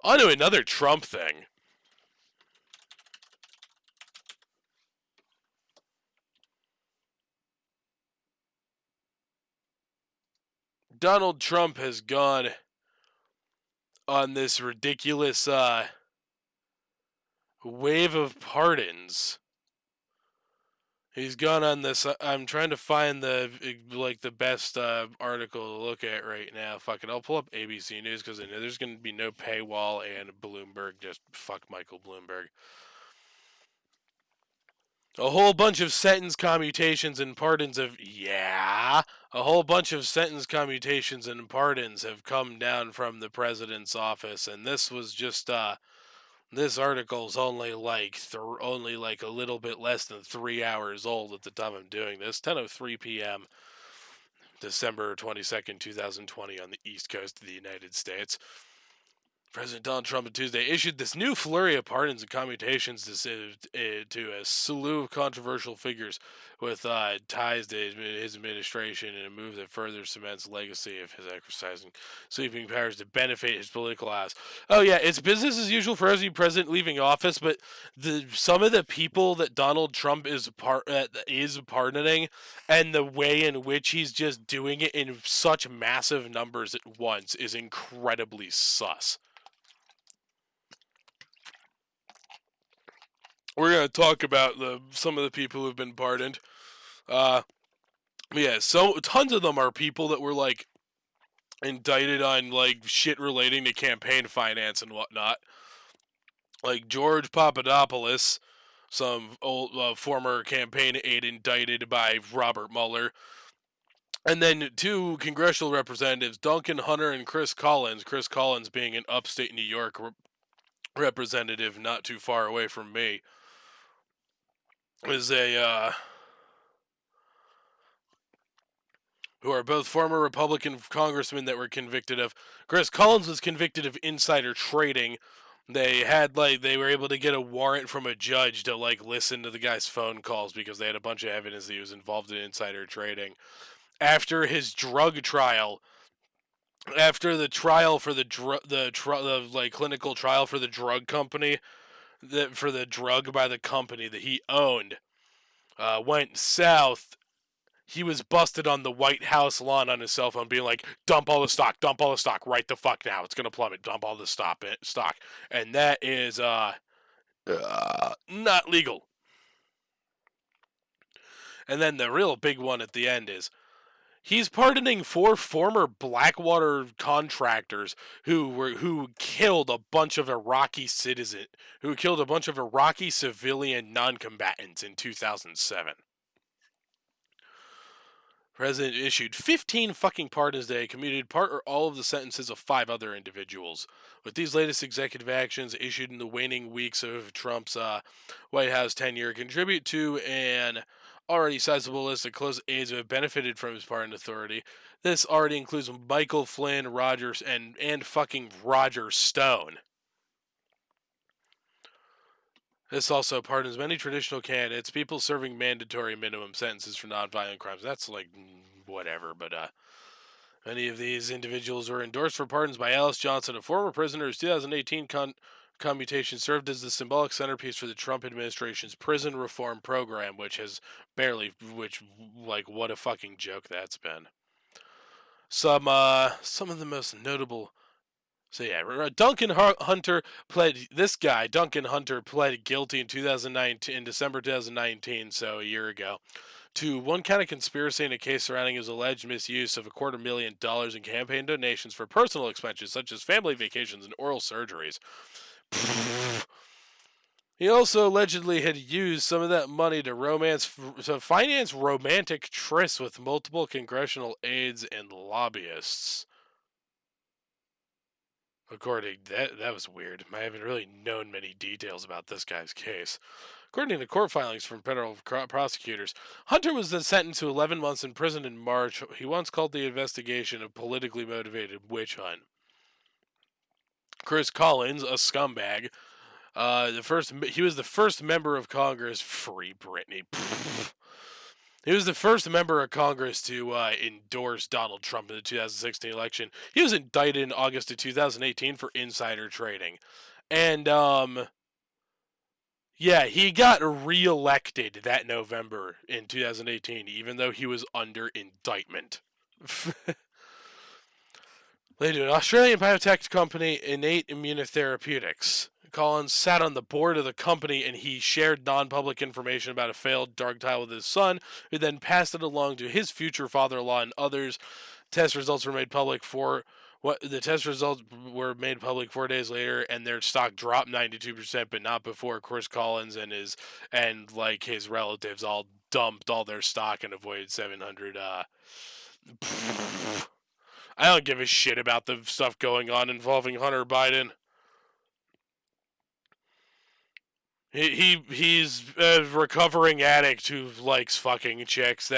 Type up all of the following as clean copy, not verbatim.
On to another Trump thing. Donald Trump has gone on this ridiculous wave of pardons. He's gone on this. I'm trying to find the best article to look at right now. Fuck it, I'll pull up ABC News because I know there's going to be no paywall, and Bloomberg, just fuck Michael Bloomberg. A whole bunch of sentence commutations and pardons have a whole bunch of sentence commutations and pardons have come down from the president's office, and this was just this article's only like a little bit less than 3 hours old at the time I'm doing this. 10:03 p.m. December 22nd, 2020 on the East Coast of the United States. President Donald Trump on Tuesday issued this new flurry of pardons and commutations to a slew of controversial figures with ties to his administration in a move that further cements the legacy of his exercising sweeping powers to benefit his political ass. Oh yeah, it's business as usual for every president leaving office, but some of the people that Donald Trump is pardoning and the way in which he's just doing it in such massive numbers at once is incredibly sus. We're going to talk about some of the people who've been pardoned. Yeah, so tons of them are people that were like indicted on like shit relating to campaign finance and whatnot. Like George Papadopoulos, some old former campaign aide indicted by Robert Mueller. And then two congressional representatives, Duncan Hunter and Chris Collins. Chris Collins being an upstate New York representative not too far away from me. Is who are both former Republican congressmen that were convicted of. Chris Collins was convicted of insider trading. They were able to get a warrant from a judge to like listen to the guy's phone calls because they had a bunch of evidence that he was involved in insider trading. After his drug trial, after the trial for the clinical trial for the drug company, for the drug by the company that he owned, went south. He was busted on the White House lawn on his cell phone being like, dump all the stock, right the fuck now. It's going to plummet. Dump all the stock. And that is not legal. And then the real big one at the end is he's pardoning 4 former Blackwater contractors who killed a bunch of Iraqi civilian non-combatants in 2007. President issued 15 fucking pardons today, commuted part or all of the sentences of 5 other individuals. With these latest executive actions issued in the waning weeks of Trump's White House tenure, contribute to an already sizable list of close aides who have benefited from his pardon authority. This already includes Michael Flynn, Rogers, and fucking Roger Stone. This also pardons many traditional candidates, people serving mandatory minimum sentences for nonviolent crimes. That's like whatever, but many of these individuals were endorsed for pardons by Alice Johnson, a former prisoner whose 2018 commutation served as the symbolic centerpiece for the Trump administration's prison reform program, what a fucking joke that's been. Some of the most notable. So yeah, Duncan Hunter pled guilty in 2019, in December 2019, so a year ago, to one count of conspiracy in a case surrounding his alleged misuse of $250,000 in campaign donations for personal expenses such as family vacations and oral surgeries. He also allegedly had used some of that money to finance romantic trysts with multiple congressional aides and lobbyists. According that was weird. I haven't really known many details about this guy's case. According to court filings from federal prosecutors, Hunter was then sentenced to 11 months in prison in March. He once called the investigation a politically motivated witch hunt. Chris Collins, a scumbag, he was the first member of Congress, free Britney, He was the first member of Congress to endorse Donald Trump in the 2016 election. He was indicted in August of 2018 for insider trading. And, yeah, he got reelected that November in 2018, even though he was under indictment. They do. An Australian biotech company, Innate Immunotherapeutics. Collins sat on the board of the company and he shared non-public information about a failed drug trial with his son, who then passed it along to his future father-in-law and others. Test results were made public the test results were made public 4 days later, and their stock dropped 92%, but not before Chris Collins and his relatives all dumped all their stock and avoided 700. I don't give a shit about the stuff going on involving Hunter Biden. He's a recovering addict who likes fucking chicks.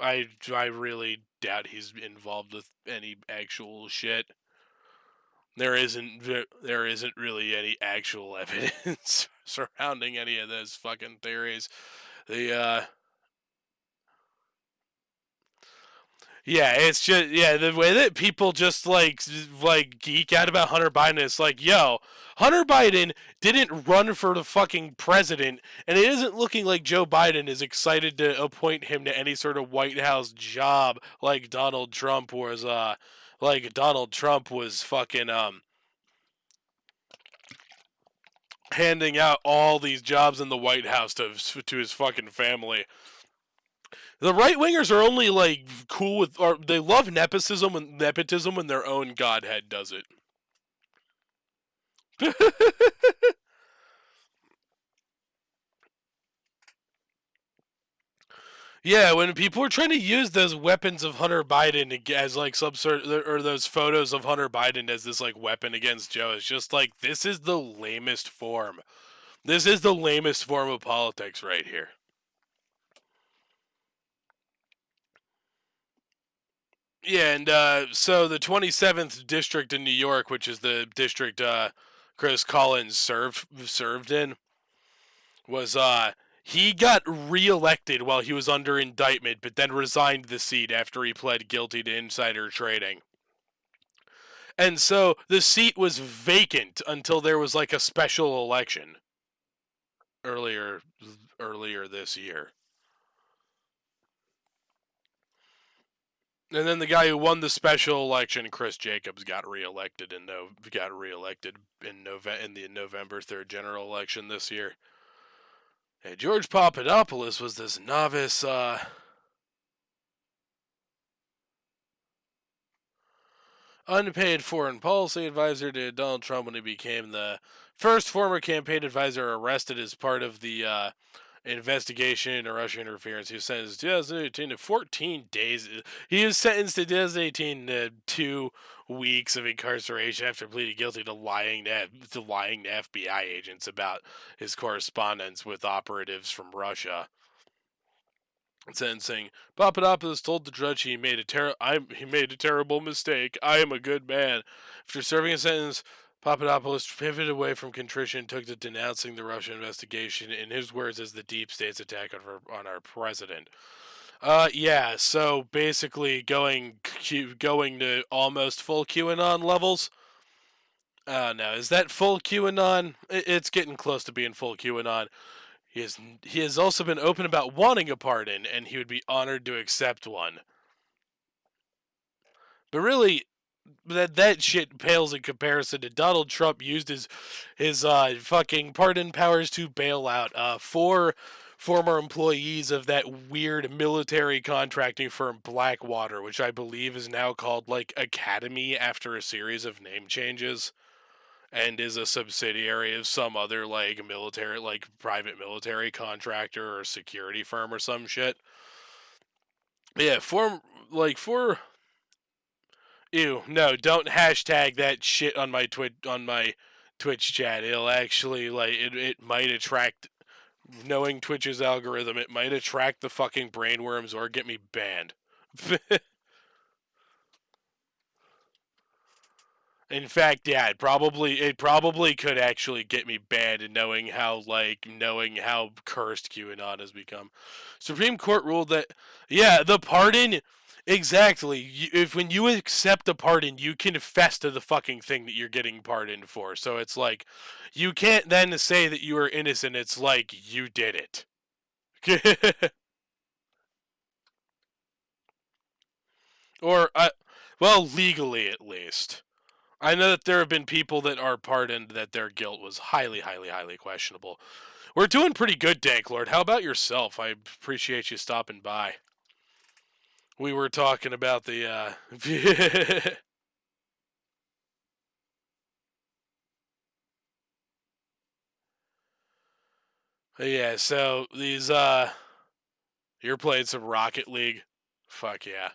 I really doubt he's involved with any actual shit. There isn't really any actual evidence surrounding any of those fucking theories. The Yeah, it's just the way that people just geek out about Hunter Biden is like, yo, Hunter Biden didn't run for the fucking president, and it isn't looking like Joe Biden is excited to appoint him to any sort of White House job like Donald Trump was fucking handing out all these jobs in the White House to his fucking family. The right wingers are only cool with, or they love nepotism when their own godhead does it. Yeah, when people are trying to use those weapons of Hunter Biden as some sort or those photos of Hunter Biden as this weapon against Joe, it's just this is the lamest form. This is the lamest form of politics right here. Yeah, and so the 27th district in New York, which is the district Chris Collins served in, was he got reelected while he was under indictment, but then resigned the seat after he pled guilty to insider trading. And so the seat was vacant until there was a special election earlier this year. And then the guy who won the special election, Chris Jacobs, got reelected in the November 3rd general election this year. Hey, George Papadopoulos was this novice unpaid foreign policy advisor to Donald Trump when he became the first former campaign advisor arrested as part of the investigation into Russian interference. He was sentenced in 2018 to 14 days. He was sentenced in 2018 to 2 weeks of incarceration after pleading guilty to lying to FBI agents about his correspondence with operatives from Russia. Sentencing, Papadopoulos told the judge he made a terrible mistake. I am a good man. After serving a sentence, Papadopoulos pivoted away from contrition and took to denouncing the Russia investigation, in his words, as the deep state's attack on our president. Yeah. So basically, going to almost full QAnon levels. No, is that full QAnon? It's getting close to being full QAnon. He has also been open about wanting a pardon, and he would be honored to accept one. But really, that shit pales in comparison to Donald Trump used his fucking pardon powers to bail out 4 former employees of that weird military contracting firm Blackwater, which I believe is now called Academy after a series of name changes, and is a subsidiary of some other military private military contractor or security firm or some shit. Yeah, for ew, no, don't hashtag that shit on my Twitch chat. It'll actually it might attract, knowing Twitch's algorithm, it might attract the fucking brainworms or get me banned. In fact, yeah, it probably could actually get me banned, and knowing how cursed QAnon has become. Supreme Court ruled that, yeah, the pardon, exactly. If when you accept a pardon, you confess to the fucking thing that you're getting pardoned for. So it's like, you can't then say that you are innocent. It's like you did it. Or, well, legally at least. I know that there have been people that are pardoned that their guilt was highly, highly, highly questionable. We're doing pretty good, Danklord. How about yourself? I appreciate you stopping by. We were talking about the, yeah, so you're playing some Rocket League? Fuck yeah.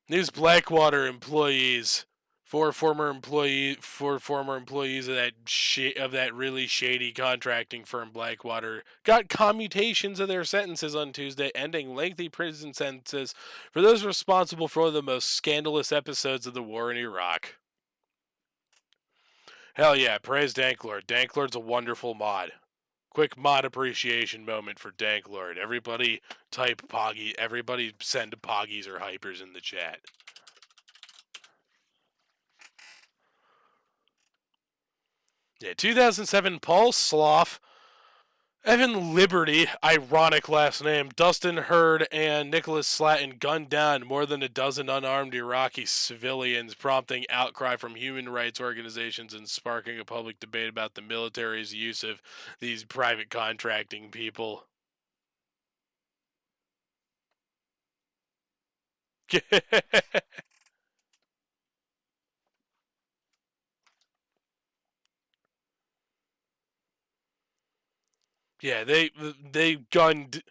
These Blackwater employees, four former employees of that really shady contracting firm Blackwater, got commutations of their sentences on Tuesday, ending lengthy prison sentences for those responsible for the most scandalous episodes of the war in Iraq. Hell yeah, praise Danklord. Danklord's a wonderful mod. Quick mod appreciation moment for Danklord. Everybody type Poggy. Everybody send Poggies or hypers in the chat. Yeah, 2007 Paul Sloff, Evan Liberty, ironic last name, Dustin Hurd, and Nicholas Slatton gunned down more than a dozen unarmed Iraqi civilians, prompting outcry from human rights organizations and sparking a public debate about the military's use of these private contracting people. Yeah, they gunned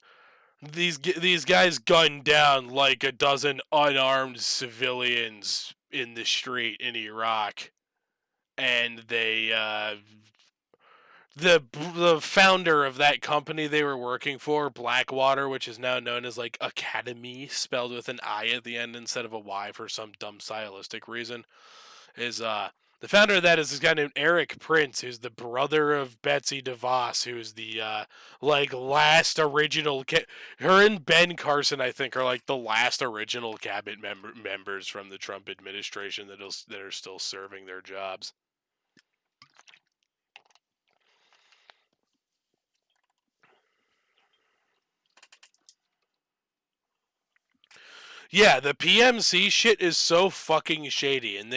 these guys gunned down like a dozen unarmed civilians in the street in Iraq, and the founder of that company they were working for, Blackwater, which is now known as like Academy, spelled with an I at the end instead of a Y for some dumb stylistic reason, is the founder of that is this guy named Eric Prince, who's the brother of Betsy DeVos, who's the like last original. Her and Ben Carson, I think, are like the last original cabinet members from the Trump administration that are still serving their jobs. Yeah, the PMC shit is so fucking shady, and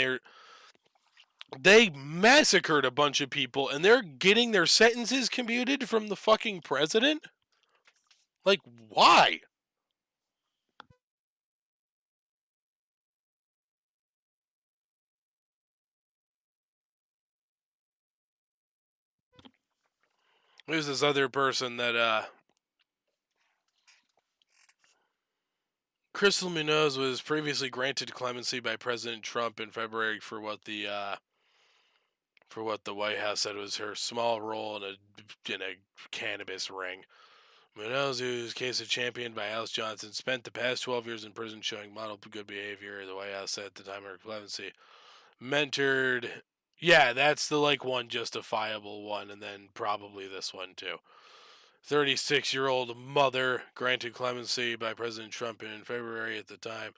they massacred a bunch of people, and they're getting their sentences commuted from the fucking president. Like, why? There's this other person that Crystal Munoz was previously granted clemency by President Trump in February for what the White House said was her small role in a cannabis ring. Munoz, whose case is championed by Alice Johnson, spent the past 12 years in prison showing model good behavior. The White House said at the time of her clemency, mentored. Yeah, that's the like one justifiable one, and then probably this one too. 36-year-old mother granted clemency by President Trump in February. At the time,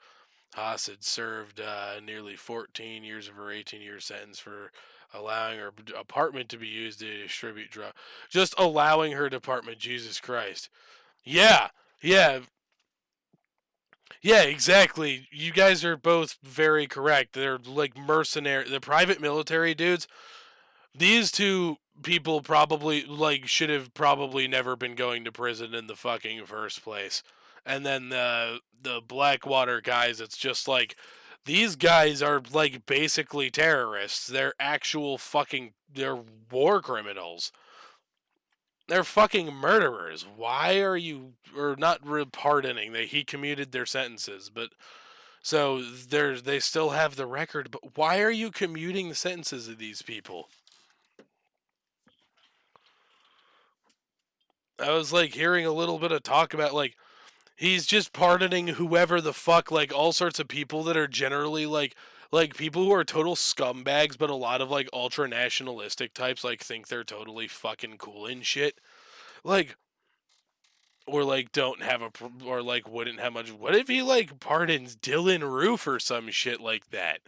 Haas had served nearly 14 years of her 18-year sentence for allowing her apartment to be used to distribute drugs. Just allowing her apartment, Jesus Christ. Yeah, yeah, yeah, exactly. You guys are both very correct. They're like mercenary, the private military dudes. These two people probably like should have probably never been going to prison in the fucking first place. And then the Blackwater guys, it's just like these guys are like basically terrorists. They're actual fucking they're war criminals. They're fucking murderers. Why are you or not pardoning? He commuted their sentences, but so they still have the record. But why are you commuting the sentences of these people? I was like hearing a little bit of talk about like he's just pardoning whoever the fuck, like all sorts of people that are generally like like people who are total scumbags, but a lot of like ultra nationalistic types like think they're totally fucking cool and shit. Like, or like don't have a or like wouldn't have much. What if he like pardons Dylan Roof or some shit like that?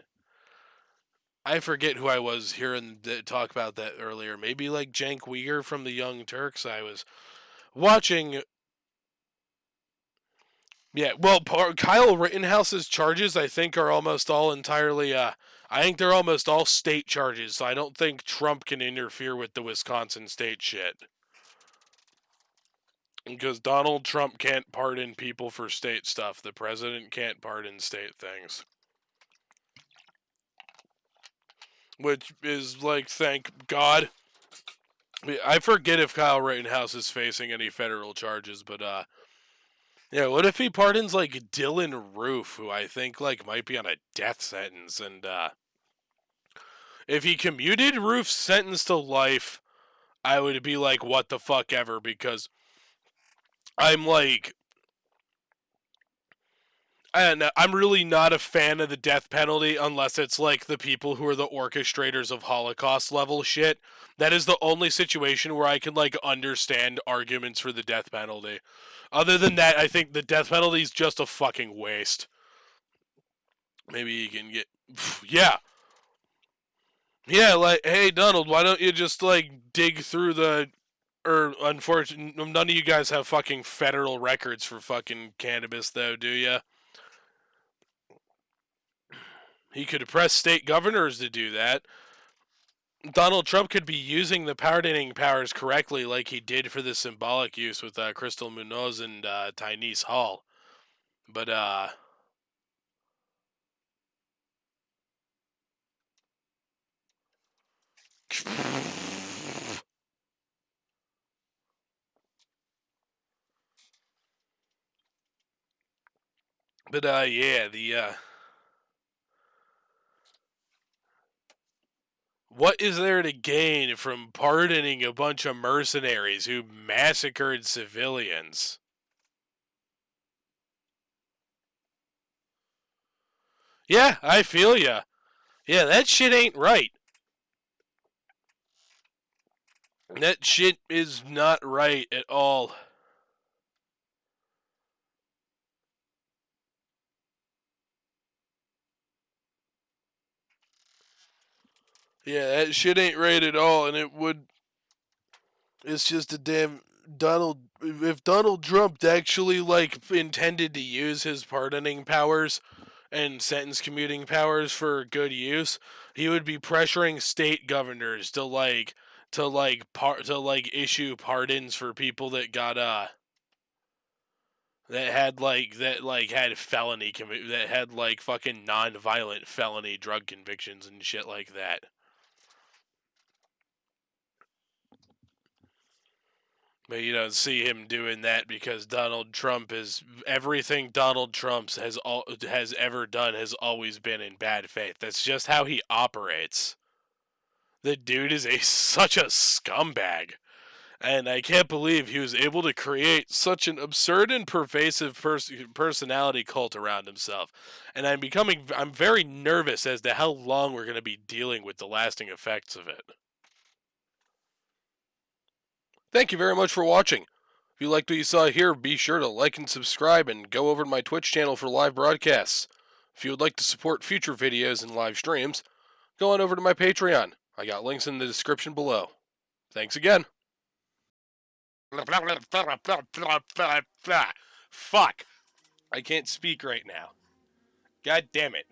I forget who I was hearing talk about that earlier. Maybe like Cenk Uygur from the Young Turks. I was watching. Yeah, well, Kyle Rittenhouse's charges, I think, are almost all entirely. I think they're almost all state charges. So I don't think Trump can interfere with the Wisconsin state shit. Because Donald Trump can't pardon people for state stuff. The president can't pardon state things. Which is like, thank God. I forget if Kyle Rittenhouse is facing any federal charges, but yeah, what if he pardons like Dylan Roof, who I think like might be on a death sentence, and if he commuted Roof's sentence to life, I would be like, what the fuck ever, because I'm like, I don't know, I'm really not a fan of the death penalty unless it's like the people who are the orchestrators of Holocaust level shit. That is the only situation where I can like understand arguments for the death penalty. Other than that, I think the death penalty is just a fucking waste. Maybe you can get, yeah, yeah, like, hey Donald, why don't you just like dig through the, or unfortunately, none of you guys have fucking federal records for fucking cannabis though, do ya? He could press state governors to do that. Donald Trump could be using the pardoning powers correctly, like he did for the symbolic use with Crystal Munoz and Tynese Hall. But yeah, the what is there to gain from pardoning a bunch of mercenaries who massacred civilians? Yeah, I feel ya. Yeah, that shit ain't right. That shit is not right at all. Yeah, that shit ain't right at all, and it would. It's just a damn Donald. If Donald Trump actually like intended to use his pardoning powers and sentence commuting powers for good use, he would be pressuring state governors to issue pardons for people that got that had that had like fucking non-violent felony drug convictions and shit like that. But you don't see him doing that because Donald Trump is everything Donald Trump has ever done has always been in bad faith. That's just how he operates. The dude is such a scumbag. And I can't believe he was able to create such an absurd and pervasive personality cult around himself. And I'm very nervous as to how long we're going to be dealing with the lasting effects of it. Thank you very much for watching. If you liked what you saw here, be sure to like and subscribe and go over to my Twitch channel for live broadcasts. If you would like to support future videos and live streams, go on over to my Patreon. I got links in the description below. Thanks again. Fuck. I can't speak right now. God damn it.